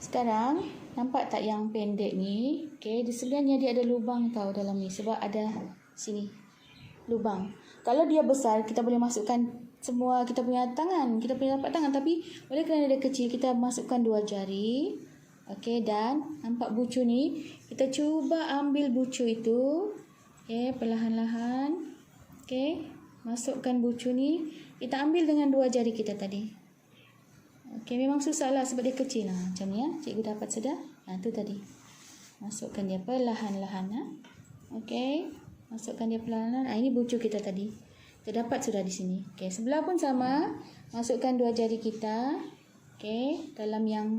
Sekarang nampak tak yang pendek ni? Okey, di sebenarnya dia ada lubang tau dalam ni sebab ada sini lubang. Kalau dia besar, kita boleh masukkan semua kita punya tangan, kita punya tapak tangan, tapi oleh kerana dia kecil, kita masukkan 2 jari. Okey, dan nampak bucu ni, kita cuba ambil bucu itu. Okey, perlahan-lahan. Okey, masukkan bucu ni, kita ambil dengan 2 jari kita tadi. Okey, memang susah lah sebab dia kecil lah. Macam ni ya. Cikgu dapat sudah. Tu tadi. Masukkan dia perlahan-lahan. Okey. Masukkan dia perlahan-lahan. Ini bucu kita tadi. Kita dapat sudah di sini. Okey, sebelah pun sama. Masukkan 2 jari kita. Okey, dalam yang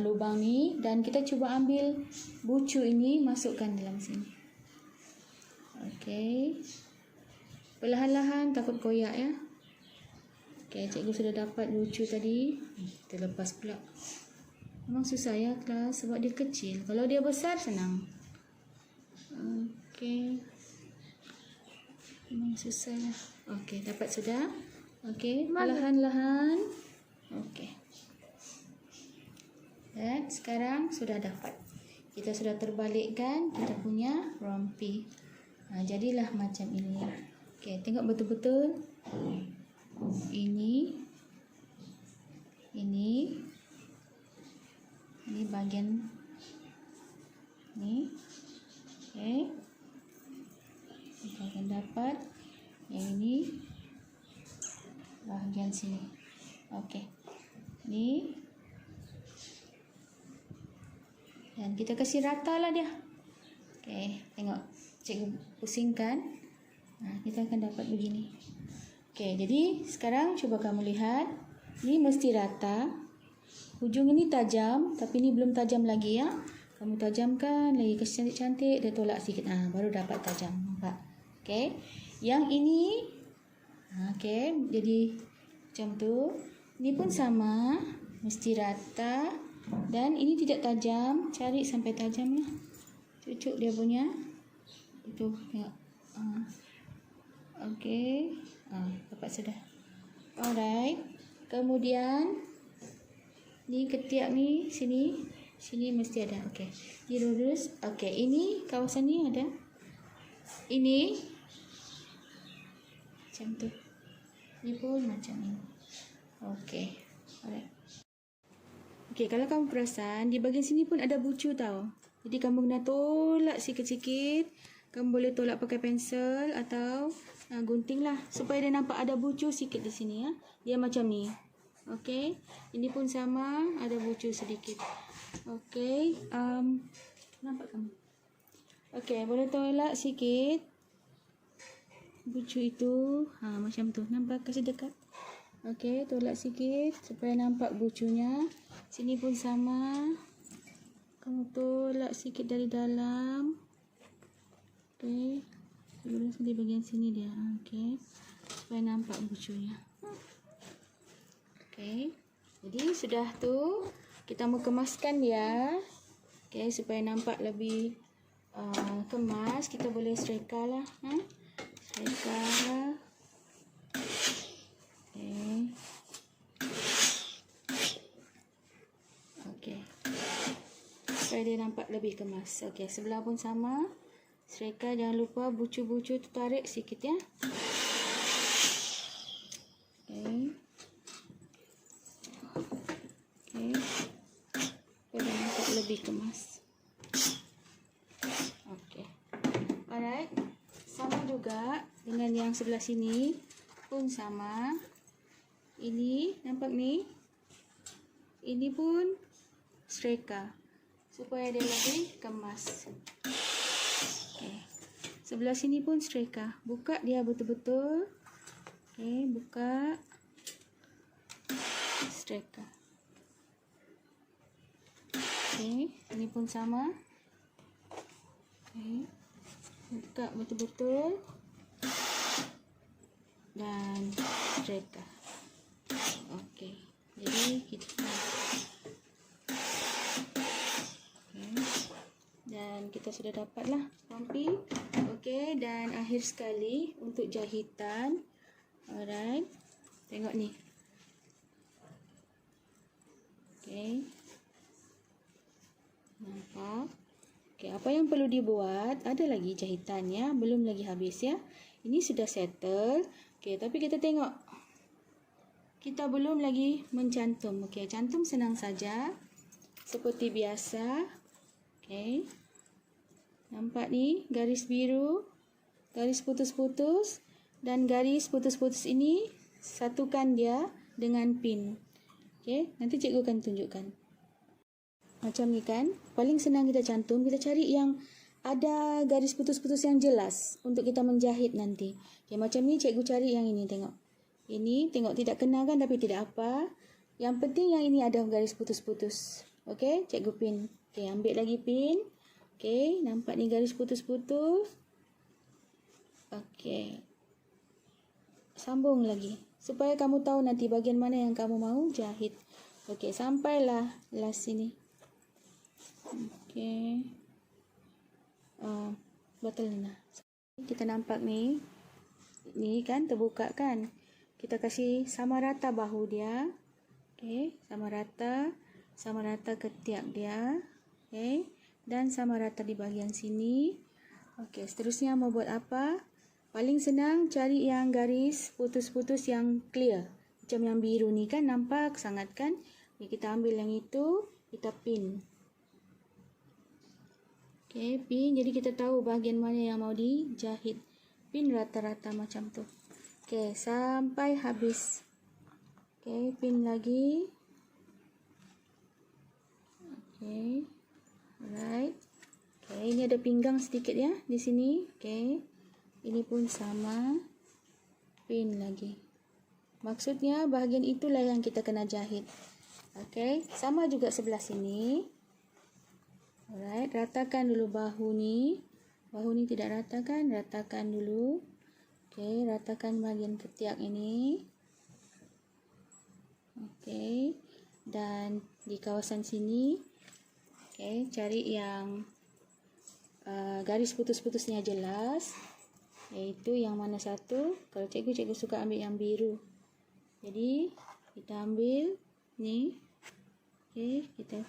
lubang ni. Dan kita cuba ambil bucu ini. Masukkan dalam sini. Okey. Perlahan-lahan, takut koyak ya. Okey, cikgu sudah dapat bucu tadi. Terlepas pula. Memang susah ya kelas sebab dia kecil. Kalau dia besar senang. Okey. Memang susah ya. Okey, dapat sudah. Okey, perlahan-lahan. Okey. Dan sekarang sudah dapat. Kita sudah terbalikkan kita punya rompi. Jadilah macam ini. Okey, tengok betul-betul. Ini bahagian ni. Okey, kita akan dapat yang ini bahagian sini. Okey, ni dan kita kasih rata lah dia. Okey, tengok cikgu pusingkan. Kita akan dapat begini. Okey, jadi sekarang cuba kamu lihat. Ni mesti rata. Hujung ini tajam, tapi ni belum tajam lagi ya. Kamu tajamkan lagi, kasih cantik-cantik, dia tolak sikit. Baru dapat tajam. Nampak? Okey. Yang ini okey, jadi macam tu. Ini pun sama, mesti rata. Dan ini tidak tajam, cari sampai tajam lah. Cucuk dia punya. Itu tengok. Okey. Dapat sudah. Alright. Kemudian ni ketiak ni sini mesti ada. Okey. Dilurus. Okey, ini kawasan ni ada. Ini macam tu. Ni pun macam ni. Okey. Alright. Okey, kalau kamu perasan di bahagian sini pun ada bucu tau. Jadi kamu kena tolak sikit-sikit. Kamu boleh tolak pakai pensel atau gunting lah supaya dia nampak ada bucu sikit di sini ya. Dia macam ni. Okey. Ini pun sama, ada bucu sedikit. Okey. Nampak kamu? Okey, boleh tolak sikit bucu itu. Macam tu. Nampak? Kasih dekat. Okey, tolak sikit supaya nampak bucunya. Sini pun sama. Kamu tolak sikit dari dalam. Okey. Lurus di bahagian sini dia. Okey. Supaya nampak bucunya. Okey. Jadi sudah tu. Kita mau kemaskan dia. Okey, supaya nampak lebih kemas. Kita boleh setrika lah. Setrika. Okey. Okey. Supaya dia nampak lebih kemas. Okey, sebelah pun sama. Setrika, jangan lupa bucu-bucu tu tarik sikit ya. Okey. Okey. Supaya nampak lebih kemas. Okey. Alright. Sama juga dengan yang sebelah sini pun sama. Ini nampak ni. Ini pun setrika supaya dia lebih kemas. Okey. Sebelah sini pun setrika. Buka dia betul-betul. Okey, buka. Setrika. Okey, ini pun sama. Okey. Buka betul-betul. Dan setrika. Okey. Jadi kita dan kita sudah dapatlah rompi. Okey, dan akhir sekali untuk jahitan. Alright. Tengok ni. Okey. Apa yang perlu dibuat? Ada lagi jahitannya, belum lagi habis ya. Ini sudah settle. Okey, tapi kita tengok. Kita belum lagi mencantum. Okey, cantum senang saja. Seperti biasa. Okey. Nampak ni garis biru, garis putus-putus dan garis putus-putus ini satukan dia dengan pin. Okey, nanti cikgu akan tunjukkan. Macam ni kan, paling senang kita cantum, kita cari yang ada garis putus-putus yang jelas untuk kita menjahit nanti. Okay, macam ni cikgu cari yang ini, tengok. Ini tengok tidak kena kan, tapi tidak apa. Yang penting yang ini ada garis putus-putus. Okey, cikgu pin. Okey, ambil lagi pin. Okey, nampak ni garis putus-putus. Okey. Sambung lagi supaya kamu tahu nanti bahagian mana yang kamu mau jahit. Okey, sampailah last sini. Okey. Betul Nina. Kita nampak ni. Ni kan terbuka kan. Kita kasih sama rata bahu dia. Okey, sama rata ketiak dia. Okey, dan sama rata di bahagian sini. Okey, seterusnya mau buat apa? Paling senang cari yang garis putus-putus yang clear. Macam yang biru ni kan, nampak sangat kan? Ni kita ambil yang itu, kita pin. Okey, pin. Jadi kita tahu bahagian mana yang mau dijahit. Pin rata-rata macam tu. Okey, sampai habis. Okey, pin lagi. Okey. Alright. Okey, ini ada pinggang sedikit ya di sini. Okey. Ini pun sama. Pin lagi. Maksudnya bahagian itulah yang kita kena jahit. Okey, sama juga sebelah sini. Alright, ratakan dulu bahu ni. Bahu ni tidak rata kan? Ratakan dulu. Okey, ratakan bahagian ketiak ini. Okey, dan di kawasan sini. Okey, cari yang garis putus-putusnya jelas. Iaitu yang mana satu? Kalau cikgu suka ambil yang biru. Jadi, kita ambil ni. Okey, kita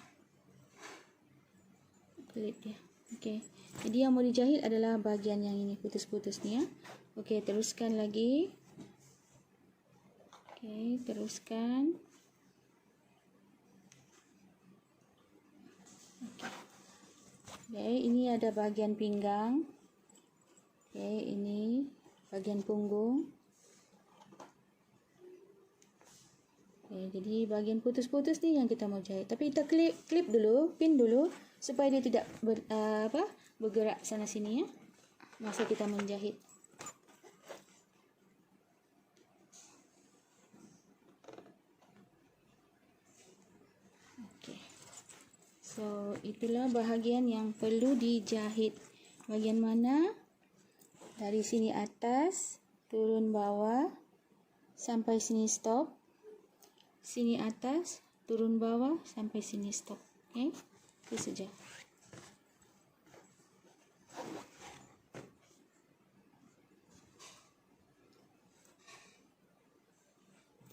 klip dia. Okey. Jadi yang mau dijahit adalah bahagian yang ini putus-putus ni ya. Okey, teruskan lagi. Okey, teruskan. Okey. Okey, ini ada bahagian pinggang. Okey, ini bahagian punggung. Okey, jadi bahagian putus-putus ni yang kita mau jahit. Tapi kita klip dulu, pin dulu supaya dia tidak bergerak sana sini ya. Masa kita menjahit. Okey. So, itulah bahagian yang perlu dijahit. Bahagian mana? Dari sini atas, turun bawah, sampai sini stop. Sini atas, turun bawah, sampai sini stop. Okey, itu saja.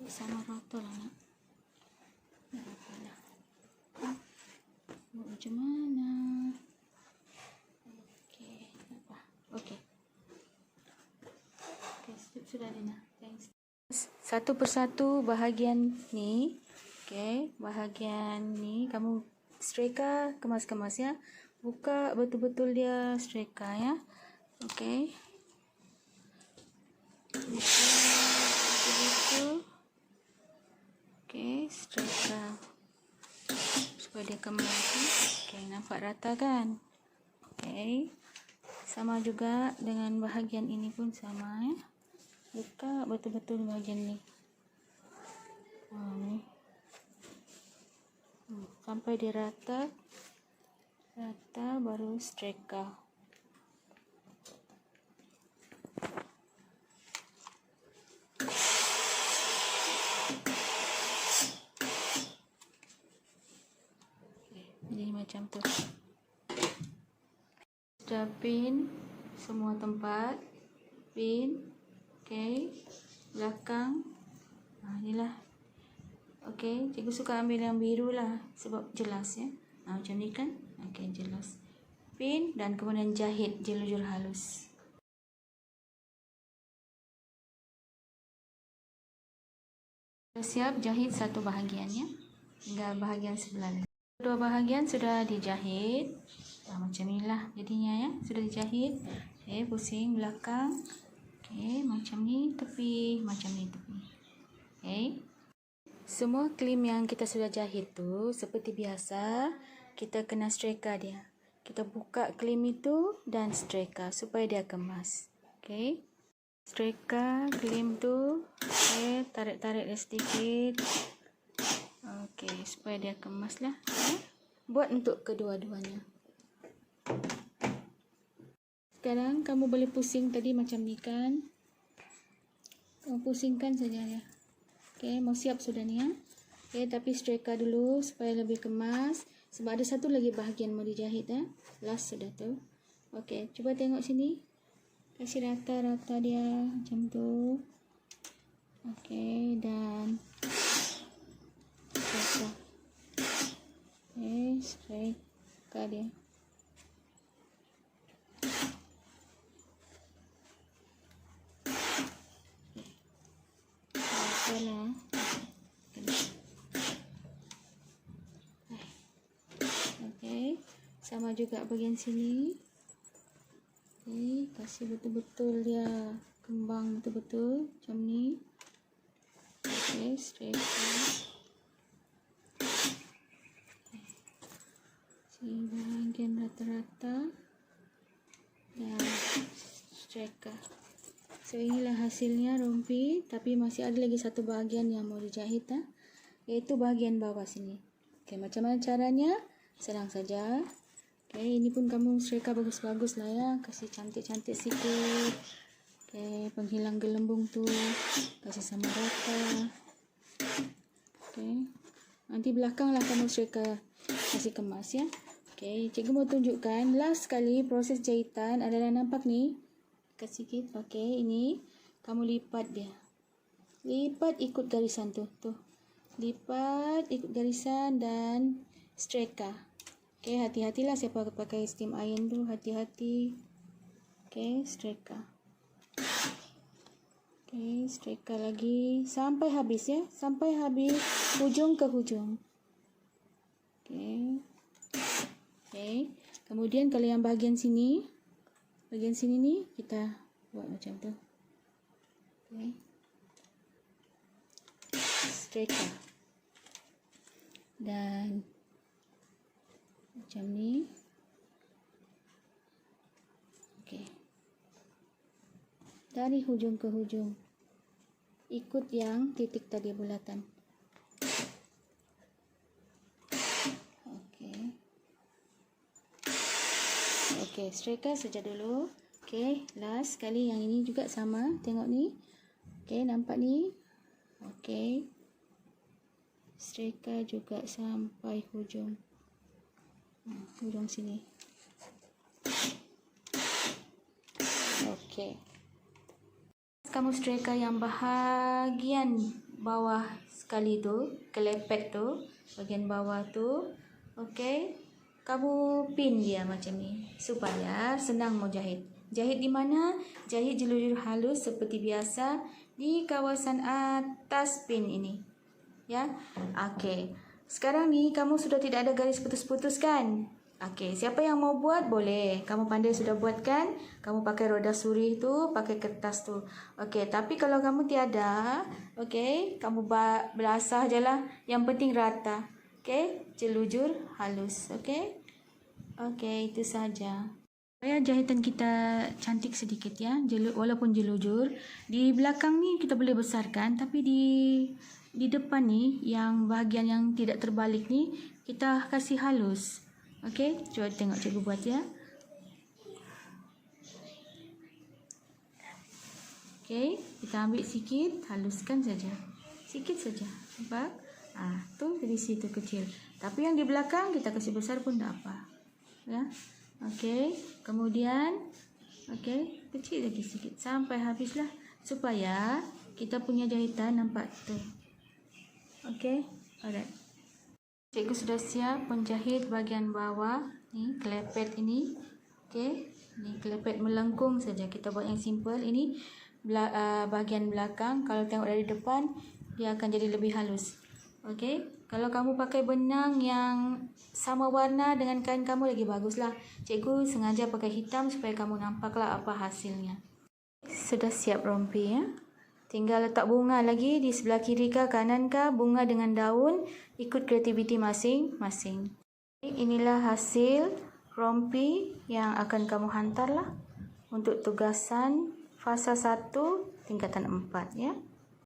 Sama rata lah nak. Macam mana? Okey, apa? Okey. Okey, sudah Dina. Thanks. Satu persatu bahagian ni. Okey, bahagian ni kamu streka, kemas-kemas ya. Buka betul-betul dia streka ya. Okey. Betul. Okey, streka. Supaya dia kembali. Okey, nampak rata kan? Okey. Sama juga dengan bahagian ini pun sama ya. Buka betul-betul bahagian ni. Ni. Sampai dia rata. Rata baru streka. Jadi macam tu. Sudah pin semua tempat. Pin. Okey. Belakang. Inilah. Okey. Cikgu suka ambil yang biru lah. Sebab jelas ya. Macam ni kan. Okey, jelas. pin dan kemudian jahit jelujur halus. Sudah siap jahit satu bahagiannya, tinggal bahagian sebelah lagi. Dua bahagian sudah dijahit. Macam inilah jadinya ya, sudah dijahit. Okey, pusing belakang. Okey, macam ni tepi, macam ni tepi. Okey. Semua klim yang kita sudah jahit tu seperti biasa, kita kena streka dia. Kita buka klim itu dan streka supaya dia kemas. Okey. Streka klim tu, okey, tarik-tarik dia sedikit. Okey, supaya dia kemas lah. Buat untuk kedua-duanya. Sekarang kamu boleh pusing tadi macam ni kan. Kamu pusingkan saja ya. Okey, mau siap sudah ni ya. Okey, tapi streka dulu supaya lebih kemas. Sebab ada satu lagi bahagian mau dijahit ya. Last sudah tu. Okey, cuba tengok sini. Kasih rata-rata dia macam tu. Okey, dan streka. Okey, streka dia. Lah. Okey, sama juga bahagian sini. Okey, kasih betul-betul dia kembang betul-betul macam ni. Okey, straight. Sini bahagian rata-rata dan streka. So inilah hasilnya rompi, tapi masih ada lagi satu bahagian yang mau dijahit iaitu bahagian bawah sini. Okey, macam mana caranya? Senang saja. Okey, ini pun kamu streka bagus-bagus lah ya, kasih cantik-cantik sikit. Okey, penghilang gelembung tu kasih sama rata. Okey. Nanti belakang lah kamu streka kasih kemas ya. Okey, cikgu mau tunjukkan last sekali proses jahitan adalah nampak ni. Sikit. Okey, ini kamu lipat dia. Lipat ikut garisan tu. Lipat ikut garisan dan streka. Okey, hati-hatilah siapa pakai steam iron tu, hati-hati. Okey, streka. Okey, streka lagi sampai habis ya. Sampai habis hujung ke hujung. Okey. Okey. Kemudian kalau yang bahagian sini ni kita buat macam tu. Okey. Streka. Dan macam ni. Okey. Dari hujung ke hujung. Ikut yang titik tadi bulatan. Okey, streka saja dulu. Okey, last sekali yang ini juga sama. Tengok ni. Okey, nampak ni. Okey. Streka juga sampai hujung. Hujung sini. Okey. Kamu streka yang bahagian bawah sekali tu, kelepek tu, bahagian bawah tu. Okey. Kamu pin dia macam ni supaya senang mau jahit. Jahit di mana? Jahit jelujur halus seperti biasa di kawasan atas pin ini. Ya. Okey. Sekarang ni kamu sudah tidak ada garis putus-putus kan? Okey, siapa yang mau buat boleh. Kamu pandai sudah buat kan? Kamu pakai roda suri tu, pakai kertas tu. Okey, tapi kalau kamu tiada, okey, kamu belasah jelah. Yang penting rata. Okey, jelujur halus. Okey. Okey, itu saja. Supaya jahitan kita cantik sedikit ya, walaupun jelujur. Di belakang ni kita boleh besarkan, tapi di depan ni, yang bahagian yang tidak terbalik ni, kita kasih halus. Okey, cuba tengok cikgu buat ya. Okey, kita ambil sikit, haluskan saja. Sikit saja. Nampak? Tu dari situ kecil. Tapi yang di belakang kita kasih besar pun tak apa. Ya. Okey, kemudian okey, kecil lagi sikit sampai habislah supaya kita punya jahitan nampak tu. Okey, alright. Cikgu sudah siap menjahit bahagian bawah. Ni kelepet ini. Okey. Ni kelepet melengkung saja. Kita buat yang simple. Ini bahagian belakang. Kalau tengok dari depan, dia akan jadi lebih halus. Okey. Kalau kamu pakai benang yang sama warna dengan kain kamu, lagi baguslah. Cikgu sengaja pakai hitam supaya kamu nampaklah apa hasilnya. Sudah siap rompi ya. Tinggal letak bunga lagi di sebelah kiri ke kanan ke, bunga dengan daun, ikut kreativiti masing-masing. Inilah hasil rompi yang akan kamu hantarlah untuk tugasan fasa 1 tingkatan 4 ya.